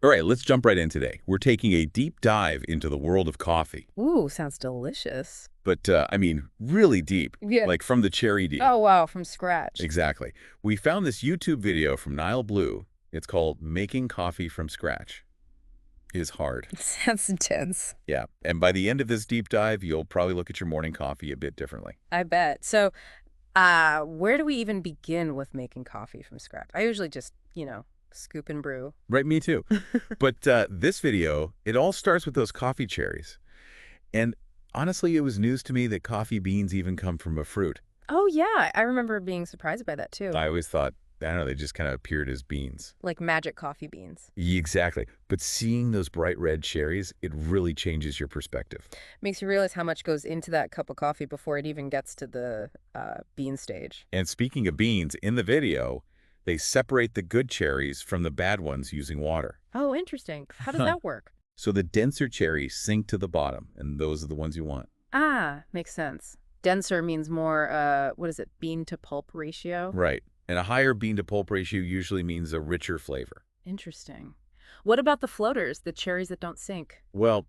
All right, let's jump right in today. We're taking a deep dive into the world of coffee, Ooh, sounds delicious. but I mean, really deep, Yeah. like from the cherry deep. Oh, wow, from scratch. Exactly. We found this YouTube video from nileblue. It's called Making Coffee from Scratch. It is hard. Sounds intense. Yeah. And by the end of this deep dive, you'll probably look at your morning coffee a bit differently. I bet. So, where do we even begin with making coffee from scratch? I usually just, scoop and brew. Right, me too. But this video, it all starts with those coffee cherries. And honestly, it was news to me that coffee beans even come from a fruit. Oh, yeah, I remember being surprised by that too. I always thought, I don't know, they just kind of appeared as beans. Like magic coffee beans. Exactly. But seeing those bright red cherries, it really changes your perspective. Makes you realize how much goes into that cup of coffee before it even gets to the bean stage. And speaking of beans, in the video, they separate the good cherries from the bad ones using water. Oh, interesting. How does Huh. that work? So the denser cherries sink to the bottom, and those are the ones you want. Ah, makes sense. Denser means more, what is it, bean to pulp ratio? Right. And a higher bean to pulp ratio usually means a richer flavor. Interesting. What about the floaters, the cherries that don't sink? Well,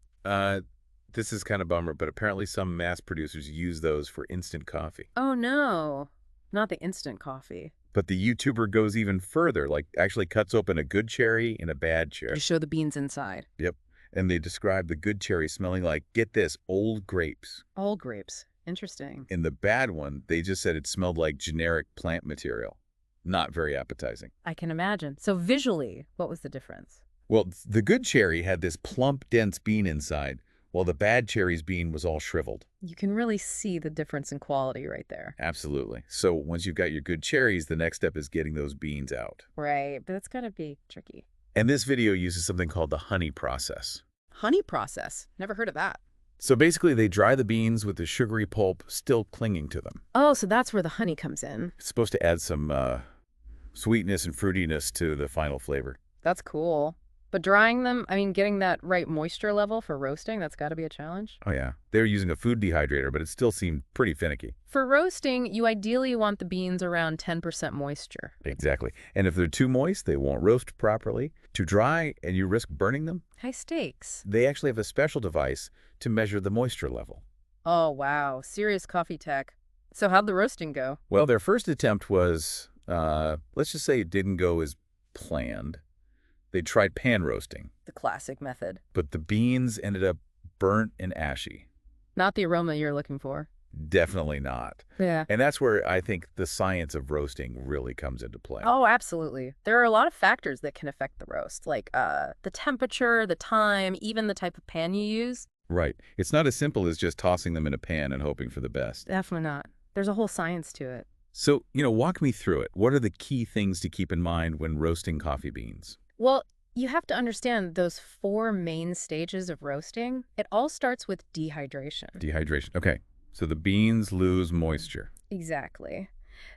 this is kind of bummer, but apparently some mass producers use those for instant coffee. Oh no, not the instant coffee. But the YouTuber goes even further, like actually cuts open a good cherry and a bad cherry. To show the beans inside. Yep. And they describe the good cherry smelling like, get this, old grapes. All grapes. Interesting. In the bad one, they just said it smelled like generic plant material. Not very appetizing. I can imagine. So visually, what was the difference? Well, the good cherry had this plump, dense bean inside, while the bad cherry's bean was all shriveled. You can really see the difference in quality right there. Absolutely. So once you've got your good cherries, the next step is getting those beans out. Right, but that's gotta be tricky. And this video uses something called the honey process. Honey process. Never heard of that. So basically, they dry the beans with the sugary pulp still clinging to them. Oh, so that's where the honey comes in. It's supposed to add some sweetness and fruitiness to the final flavor. That's cool. But drying them, I mean, getting that right moisture level for roasting, that's gotta be a challenge. Oh, yeah. They were using a food dehydrator, but it still seemed pretty finicky. For roasting, you ideally want the beans around 10% moisture. Exactly. And if they're too moist, they won't roast properly. Too dry, and you risk burning them. High stakes. They actually have a special device to measure the moisture level. Oh, wow. Serious coffee tech. So how'd the roasting go? Well, their first attempt was, let's just say it didn't go as planned. They tried pan roasting, The classic method. but the beans ended up burnt and ashy. Not the aroma you're looking for. Definitely not. Yeah. And that's where I think the science of roasting really comes into play. Oh, absolutely. There are a lot of factors that can affect the roast, like the temperature, the time, even the type of pan you use. Right. It's not as simple as just tossing them in a pan and hoping for the best. Definitely not. There's a whole science to it. So, walk me through it. What are the key things to keep in mind when roasting coffee beans? Well, you have to understand those four main stages of roasting. It all starts with dehydration. Dehydration. Okay. So the beans lose moisture. Exactly.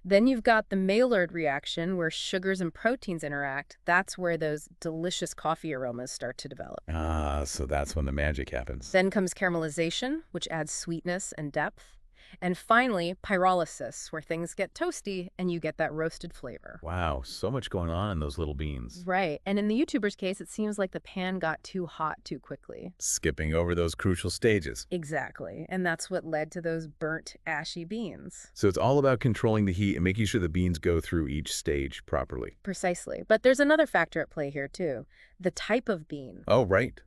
Then you've got the Maillard reaction where sugars and proteins interact. That's where those delicious coffee aromas start to develop. Ah, so that's when the magic happens. Then comes caramelization, which adds sweetness and depth. And finally, pyrolysis, where things get toasty and you get that roasted flavor. Wow, so much going on in those little beans. Right. And in the YouTuber's case, it seems like the pan got too hot too quickly. Skipping over those crucial stages. Exactly. And that's what led to those burnt, ashy beans. So it's all about controlling the heat and making sure the beans go through each stage properly. Precisely. But there's another factor at play here, too. The type of bean. Oh, right.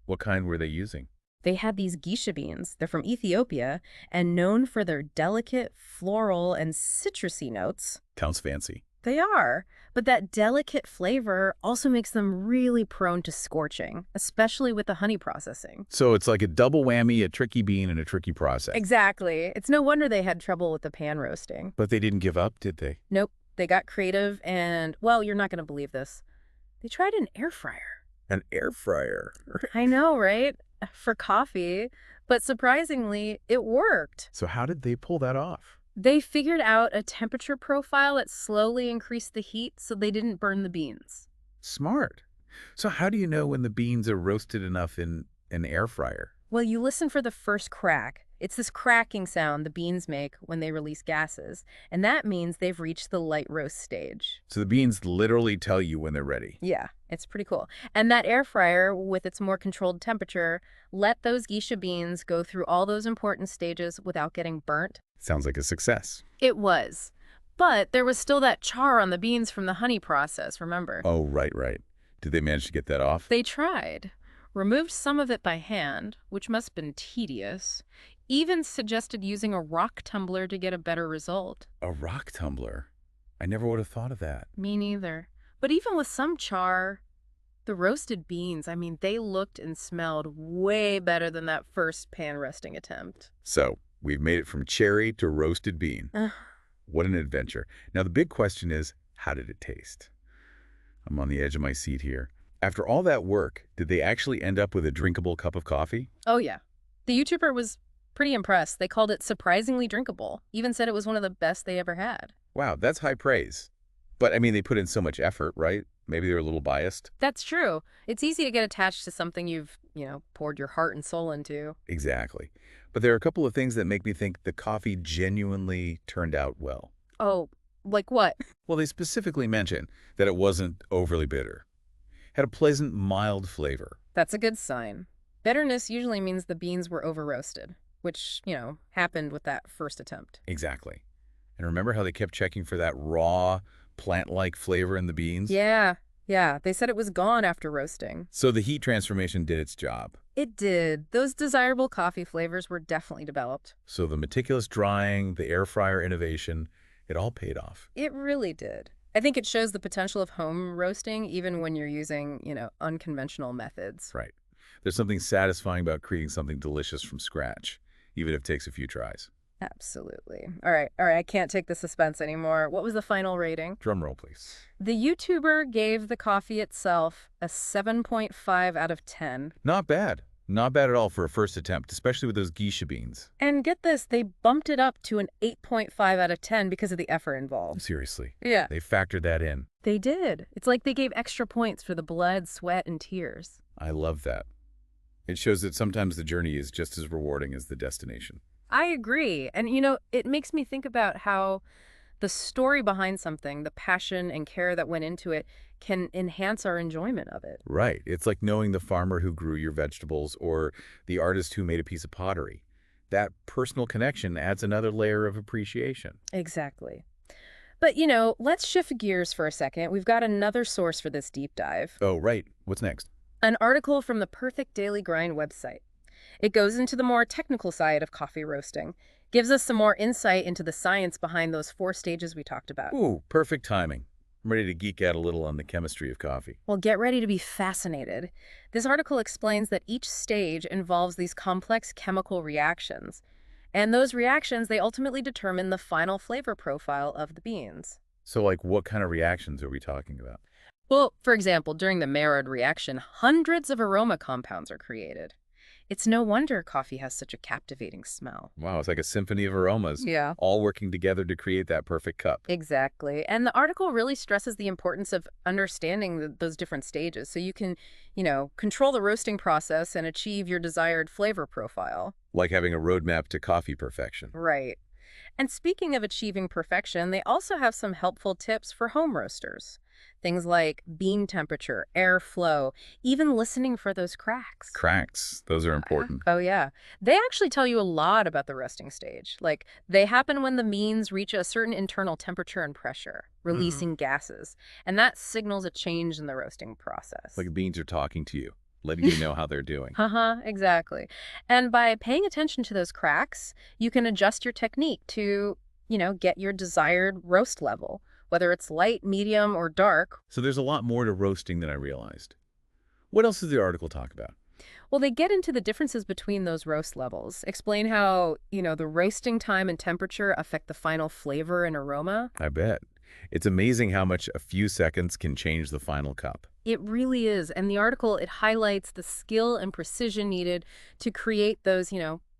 What kind were they using? They had these geisha beans. They're from Ethiopia and known for their delicate floral and citrusy notes. Sounds fancy. They are, but that delicate flavor also makes them really prone to scorching, especially with the honey processing. So it's like a double whammy, a tricky bean, and a tricky process. Exactly. It's no wonder they had trouble with the pan roasting. But they didn't give up, did they? Nope. They got creative and, well, you're not going to believe this. They tried an air fryer. An air fryer. I know, right? For coffee. But surprisingly, it worked. So how did they pull that off? They figured out a temperature profile that slowly increased the heat so they didn't burn the beans. Smart. So how do you know when the beans are roasted enough in an air fryer? Well, you listen for the first crack. It's this cracking sound the beans make when they release gases, and that means they've reached the light roast stage. So the beans literally tell you when they're ready. Yeah, it's pretty cool. And that air fryer, with its more controlled temperature, let those geisha beans go through all those important stages without getting burnt. Sounds like a success. It was. But there was still that char on the beans from the honey process, remember? Oh, right, right. Did they manage to get that off? They tried. Removed some of it by hand, which must have been tedious. Even suggested using a rock tumbler to get a better result. A rock tumbler? I never would have thought of that. Me neither. But even with some char, the roasted beans, I mean, they looked and smelled way better than that first pan roasting attempt. So, we've made it from cherry to roasted bean. What an adventure. Now, the big question is, how did it taste? I'm on the edge of my seat here. After all that work, did they actually end up with a drinkable cup of coffee? Oh, yeah. The YouTuber was pretty impressed. They called it surprisingly drinkable. Even said it was one of the best they ever had. Wow, that's high praise. But, I mean, they put in so much effort, right? Maybe they're a little biased. That's true. It's easy to get attached to something you've, poured your heart and soul into. Exactly. But there are a couple of things that make me think the coffee genuinely turned out well. Oh, like what? Well, they specifically mention that it wasn't overly bitter. Had a pleasant, mild flavor. That's a good sign. Bitterness usually means the beans were over-roasted, which, happened with that first attempt. Exactly. And remember how they kept checking for that raw, plant-like flavor in the beans? Yeah. They said it was gone after roasting. So the heat transformation did its job. It did. Those desirable coffee flavors were definitely developed. So the meticulous drying, the air fryer innovation, it all paid off. It really did. I think it shows the potential of home roasting even when you're using, unconventional methods. Right. There's something satisfying about creating something delicious from scratch, even if it takes a few tries. Absolutely. All right. I can't take the suspense anymore. What was the final rating? Drum roll, please. The YouTuber gave the coffee itself a 7.5 out of 10. Not bad. Not bad at all for a first attempt, especially with those geisha beans. And get this, they bumped it up to an 8.5 out of 10 because of the effort involved. Seriously. Yeah. They factored that in. They did. It's like they gave extra points for the blood, sweat, and tears. I love that. It shows that sometimes the journey is just as rewarding as the destination. I agree. And, it makes me think about how the story behind something, the passion and care that went into it, can enhance our enjoyment of it. Right. It's like knowing the farmer who grew your vegetables or the artist who made a piece of pottery. That personal connection adds another layer of appreciation. Exactly. But, let's shift gears for a second. We've got another source for this deep dive. Oh, right. What's next? An article from the Perfect Daily Grind website. It goes into the more technical side of coffee roasting, gives us some more insight into the science behind those 4 stages we talked about. Ooh, perfect timing. I'm ready to geek out a little on the chemistry of coffee. Well, get ready to be fascinated. This article explains that each stage involves these complex chemical reactions. And those reactions, they ultimately determine the final flavor profile of the beans. So, like, what kind of reactions are we talking about? Well, for example, during the Maillard reaction, hundreds of aroma compounds are created. It's no wonder coffee has such a captivating smell. Wow, it's like a symphony of aromas. Yeah. All working together to create that perfect cup. Exactly. And the article really stresses the importance of understanding those different stages so you can, control the roasting process and achieve your desired flavor profile. Like having a roadmap to coffee perfection. Right. And speaking of achieving perfection, they also have some helpful tips for home roasters. Things like bean temperature, airflow, even listening for those cracks. Cracks, those are important. Oh, yeah. They actually tell you a lot about the roasting stage. Like, they happen when the beans reach a certain internal temperature and pressure, releasing gases. And that signals a change in the roasting process. Like beans are talking to you, letting you know how they're doing. Exactly. And by paying attention to those cracks, you can adjust your technique to, get your desired roast level, whether it's light, medium, or dark. So there's a lot more to roasting than I realized. What else does the article talk about? Well, they get into the differences between those roast levels, explain how, the roasting time and temperature affect the final flavor and aroma. I bet. It's amazing how much a few seconds can change the final cup. It really is. And the article, it highlights the skill and precision needed to create those,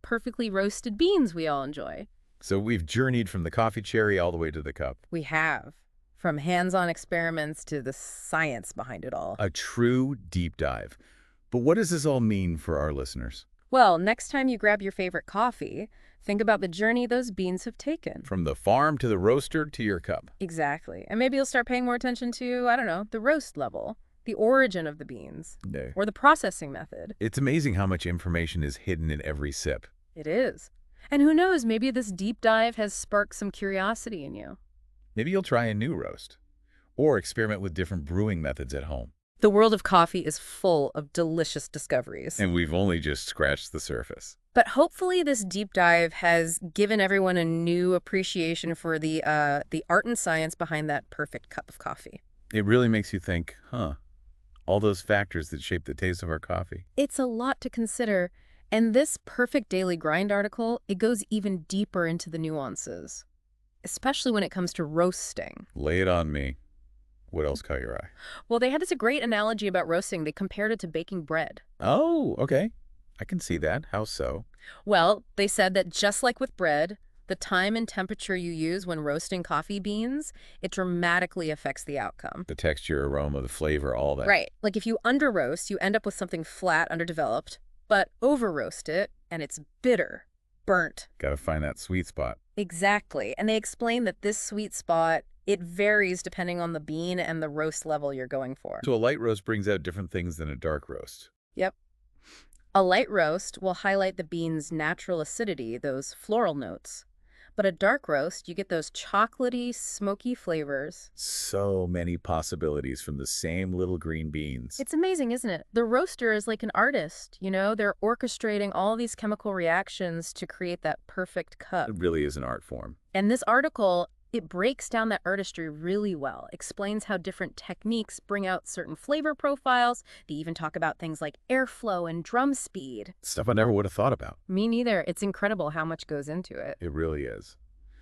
perfectly roasted beans we all enjoy. So we've journeyed from the coffee cherry all the way to the cup. We have. From hands-on experiments to the science behind it all. A true deep dive. But what does this all mean for our listeners? Well, next time you grab your favorite coffee, think about the journey those beans have taken. From the farm to the roaster to your cup. Exactly. And maybe you'll start paying more attention to, I don't know, the roast level, the origin of the beans, No. or the processing method. It's amazing how much information is hidden in every sip. It is. And who knows, maybe this deep dive has sparked some curiosity in you. Maybe you'll try a new roast, or experiment with different brewing methods at home. The world of coffee is full of delicious discoveries. And we've only just scratched the surface. But hopefully this deep dive has given everyone a new appreciation for the art and science behind that perfect cup of coffee. It really makes you think, all those factors that shape the taste of our coffee. It's a lot to consider, and this Perfect Daily Grind article, it goes even deeper into the nuances, especially when it comes to roasting. Lay it on me. What else caught your eye? Well, they had this great analogy about roasting. They compared it to baking bread. Oh, okay. I can see that. How so? Well, they said that just like with bread, the time and temperature you use when roasting coffee beans, it dramatically affects the outcome. The texture, aroma, the flavor, all that. Right. Like if you under roast, you end up with something flat, underdeveloped, but over roast it, and it's bitter, burnt. Gotta find that sweet spot. Exactly. And they explain that this sweet spot, it varies depending on the bean and the roast level you're going for. So a light roast brings out different things than a dark roast. Yep. A light roast will highlight the bean's natural acidity, those floral notes. But a dark roast, you get those chocolatey, smoky flavors. So many possibilities from the same little green beans. It's amazing, isn't it? The roaster is like an artist, you know? They're orchestrating all these chemical reactions to create that perfect cup. It really is an art form. And this article, it breaks down that artistry really well, explains how different techniques bring out certain flavor profiles. They even talk about things like airflow and drum speed. Stuff I never would have thought about. Me neither. It's incredible how much goes into it. It really is.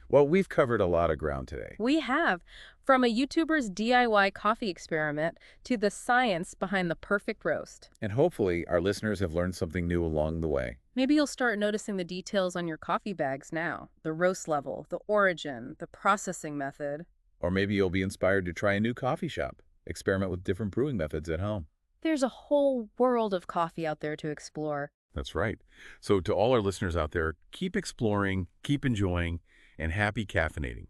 Well, we've covered a lot of ground today. We have, from a YouTuber's DIY coffee experiment to the science behind the perfect roast. And hopefully our listeners have learned something new along the way. Maybe you'll start noticing the details on your coffee bags now. The roast level, the origin, the processing method. Or maybe you'll be inspired to try a new coffee shop. Experiment with different brewing methods at home. There's a whole world of coffee out there to explore. That's right. So to all our listeners out there, keep exploring, keep enjoying, and happy caffeinating.